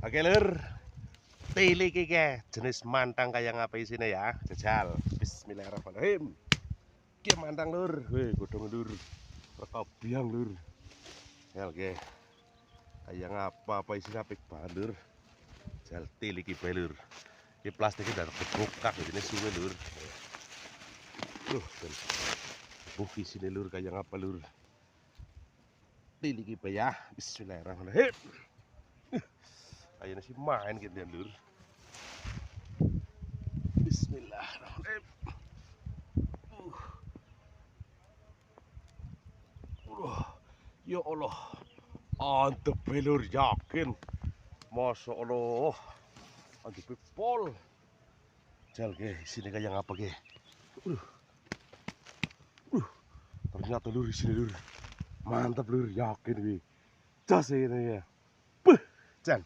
Oke lur, tili kike jenis mantang kayak ngapa isinya ya, jajal. Bismillahirrahmanirrahim. Ki mantang lur, weh godhong lur, rekabiang lur. Ya oke, kayak ngapa isinya apik banget lur. Jal tili ki bae lur. Ki plastiknya udah kebukak ini suwe lur. Buki sini lur kayak ngapa lur. Tili ki bae ya, bismillahirrahmanirrahim. Kayaknya sih main gitu ya lur. Bismillahirrahmanirrahim. Ya Allah, antep lur, yakin. Masya Allah, antep pol. Jal ke sini kayak ngapa ke? Ternyata lur di sini lur. Mantap lur, yakin wi. Jas ini ya. Jal.